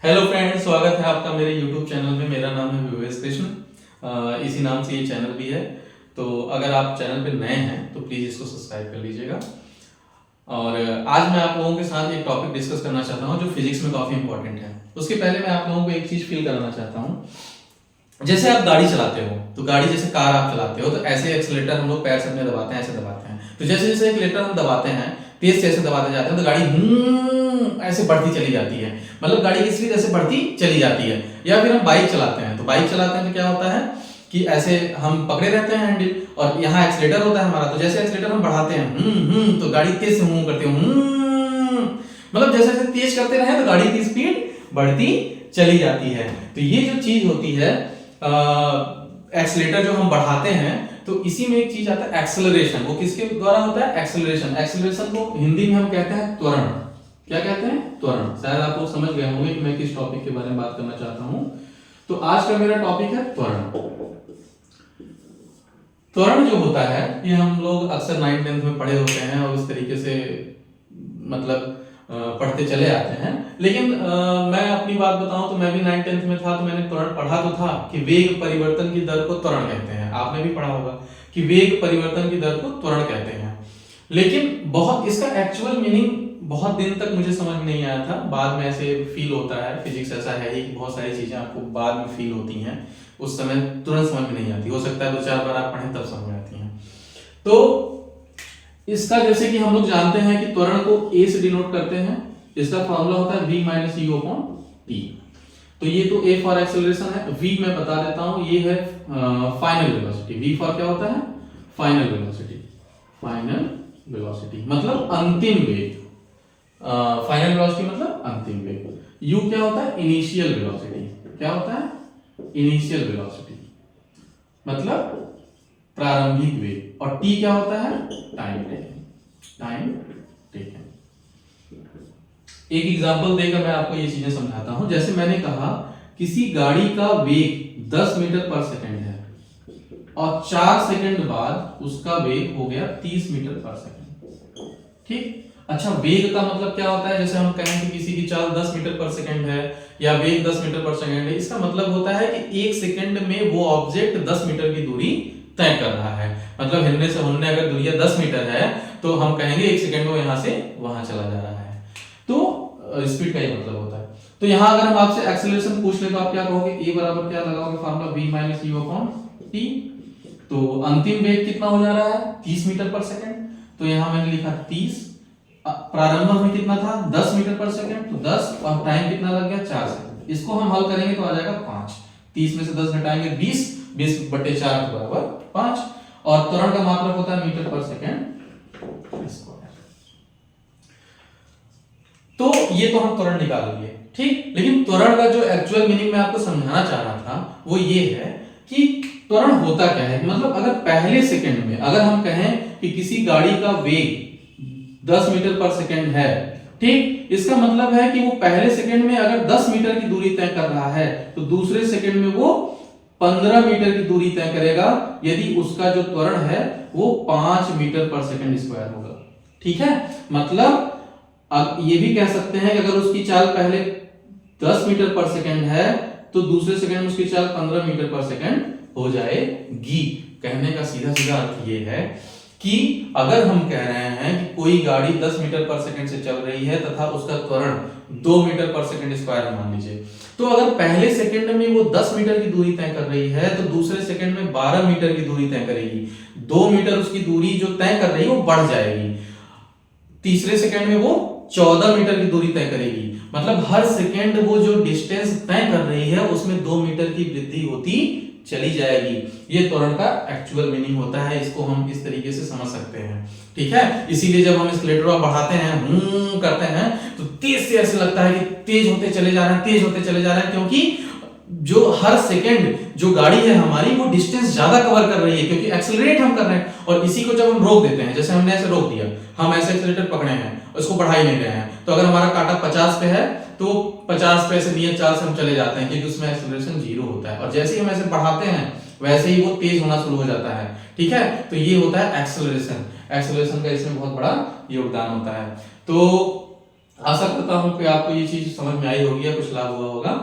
Hello friends, स्वागत है आपका मेरे यूट्यूब चैनल में। मेरा नाम है विवेश कृष्ण। इसी नाम से ये चैनल भी है। तो अगर आप चैनल पे नए हैं तो प्लीज़ इसको सब्सक्राइब कर लीजिएगा। और आज मैं आप लोगों के साथ एक टॉपिक डिस्कस करना चाहता हूँ जो फिजिक्स में काफ़ी इंपॉर्टेंट है। उसके पहले मैं आप लोगों को एक चीज़ फील कराना चाहता हूँ। जैसे आप गाड़ी चलाते हो तो गाड़ी, जैसे कार आप चलाते हो तो ऐसे एक्सीलेटर हम लोग पैर से अपने दबाते हैं, ऐसे दबाते हैं। तो जैसे जैसे एक्सीलेटर हम दबाते हैं, तेज से ऐसे दबाते जाते हैं तो गाड़ी ऐसे बढ़ती चली जाती है। मतलब गाड़ी की स्पीड ऐसे बढ़ती चली जाती है। या फिर हम बाइक चलाते हैं तो क्या होता है कि ऐसे हम पकड़े रहते हैं हैंडल और यहाँ एक्सीलेटर होता है हमारा। तो जैसे एक्सीलेटर हम बढ़ाते हैं तो गाड़ी तेज से करती है। मतलब जैसे जैसे तेज करते रहे तो गाड़ी की स्पीड बढ़ती चली जाती है। तो ये जो चीज होती है एक्सीलेटर जो हम बढ़ाते हैं, तो इसी में एक चीज आता है एक्सेलरेशन। वो किसके द्वारा होता है? एक्सेलरेशन। एक्सेलरेशन को हिंदी में हम कहते हैं त्वरण। क्या कहते हैं? त्वरण। शायद आप लोग समझ गए होंगे कि मैं किस टॉपिक के बारे में बात करना चाहता हूं। तो आज का मेरा टॉपिक है त्वरण। त्वरण जो होता है ये हम लोग अक्सर 9th 10th में पढ़े होते हैं और इस तरीके से मतलब पढ़ते चले आते हैं। लेकिन मैं अपनी बात बताऊं तो मैं भी 9th 10th में था तो मैंने त्वरण पढ़ा तो था कि वेग परिवर्तन की दर को त्वरण कहते हैं। आपने भी पढ़ा होगा कि वेग परिवर्तन की दर को त्वरण कहते हैं। लेकिन बहुत इसका एक्चुअल मीनिंग बहुत दिन तक मुझे समझ में नहीं आया था। बाद में ऐसे फील होता है, फिजिक्स ऐसा है ही कि बहुत सारी चीजें आपको बाद में फील होती हैं, उस समय तुरंत समझ में नहीं आती। हो सकता है 2-4 बार आप पढ़ें तब समझ में आती हैं। तो इसका जैसे कि हम लोग जानते हैं कि त्वरण को a से डिनोट करते हैं। इसका फॉर्मूला होता है v minus u upon t। तो ये तो a फॉर एक्सेलरेशन है। v मैं बता देता हूं, ये है फाइनल वेलोसिटी। v फॉर क्या होता है? Final velocity. फाइनल वेलोसिटी मतलब अंतिम वेग। फाइनल वेलोसिटी मतलब अंतिम वेग। u क्या होता है? Initial velocity. क्या होता है? इनिशियल वेलोसिटी मतलब प्रारंभिक वेग। और t क्या होता है? Time taken. Time taken. एक एग्जांपल देकर मैं आपको ये चीजें समझाता हूं। जैसे मैंने कहा किसी गाड़ी का वेग 10 मीटर पर सेकंड है और 4 सेकंड बाद उसका वेग हो गया 30 मीटर पर सेकंड। ठीक। अच्छा, वेग का मतलब क्या होता है? जैसे हम कहें कि किसी की चाल 10 मीटर पर सेकंड है या वेग 10 मीटर पर सेकंड है, इसका मतलब होता है कि 1 सेकंड में वो ऑब्जेक्ट 10 मीटर की दूरी तय कर रहा है। मतलब हिलने से होने अगर दूरी 10 मीटर है तो हम कहेंगे 1 सेकंड में यहां से वहां चला जा रहा है। तो स्पीड का ही मतलब होता है। तो यहां अगर हम आपसे एक्सेलरेशन पूछ ले तो आप क्या कहोगे? a बराबर क्या लगाओगे? Formula v minus u upon t। तो अंतिम वेग कितना हो जा रहा है? 30 मीटर पर सेकंड। तो यहां मैंने लिखा 30। प्रारंभ में कितना था? 10 मीटर पर सेकंड। तो 10 और टाइम कितना लग गया? 4 सेकंड। इसको हम हल करेंगे तो आ जाएगा 5। 30 में से 10 घटाएंगे 20। 20/4 बराबर 5। और त्वरण का मात्रक होता है मीटर पर सेकंड स्क्वायर। तो ये तो हम त्वरण निकाल लिए, ठीक। लेकिन त्वरण का जो एक्चुअल मीनिंग मैं आपको समझाना चाह रहा था वो ये है कि त्वरण होता क्या है। मतलब अगर पहले सेकंड में अगर हम कहें कि किसी गाड़ी का वेग 10 मीटर पर सेकंड है, ठीक, इसका मतलब है कि वो पहले सेकंड में अगर 10 मीटर की दूरी तय कर रहा है तो दूसरे सेकंड में वो 15 मीटर की दूरी तय करेगा यदि उसका जो त्वरण है वो 5 मीटर पर सेकंड स्क्वायर होगा। ठीक है। मतलब अब ये भी कह सकते हैं कि अगर उसकी चाल पहले 10 मीटर पर सेकंड है तो दूसरे सेकंड में उसकी चाल 15 मीटर पर सेकंड हो जाएगी। कहने का सीधा सीधा अर्थ ये है कि अगर हम कह रहे हैं कि कोई गाड़ी 10 मीटर पर सेकंड से चल रही है तथा उसका त्वरण 2 मीटर पर सेकंड स्क्वायर मान लीजिए, तो अगर पहले सेकंड में वो 10 मीटर की दूरी तय कर रही है तो दूसरे सेकंड में 12 मीटर की दूरी तय करेगी। 2 मीटर उसकी दूरी जो तय कर रही है वो बढ़ जाएगी। तीसरे सेकंड में वो 14 मीटर की दूरी तय करेगी। मतलब हर सेकंड वो जो डिस्टेंस तय कर रही है उसमें 2 मीटर की वृद्धि होती चली जाएगी। ये त्वरण का एक्चुअल मीनिंग होता है। इसको हम इस तरीके से समझ सकते हैं, ठीक है। इसीलिए जब हम एक्सीलरेटर को बढ़ाते हैं करते हैं तो तेज से ऐसे लगता है कि तेज होते चले जा रहे हैं, तेज होते चले जा रहे हैं, क्योंकि जो हर सेकंड जो गाड़ी है हमारी वो डिस्टेंस ज्यादा कवर कर रही है क्योंकि एक्सेलरेट हम कर रहे हैं। और इसी को जब हम रोक देते हैं, जैसे हमने ऐसे रोक दिया, हम ऐसे एक्सेलरेटर पकड़े हैं, उसको बढ़ा ही नहीं रहे हैं, तो अगर हमारा काटा 50 पे है तो 50 पे से नियत चाल से हम चले जाते हैं क्योंकि उसमें एक्सेलरेशन 0 होता है। और जैसे ही हम ऐसे बढ़ाते हैं वैसे ही वो तेज होना शुरू हो जाता है, ठीक है। तो ये होता है एक्सेलरेशन। एक्सेलरेशन का इसमें बहुत बड़ा योगदान होता है। तो आशा करता हूं कि आपको ये चीज समझ में आई होगी या कुछ लाभ हुआ होगा।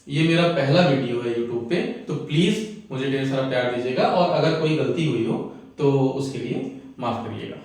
ये मेरा पहला वीडियो है यूट्यूब पे, तो प्लीज मुझे ढेर सारा प्यार दीजिएगा और अगर कोई गलती हुई हो तो उसके लिए माफ करिएगा।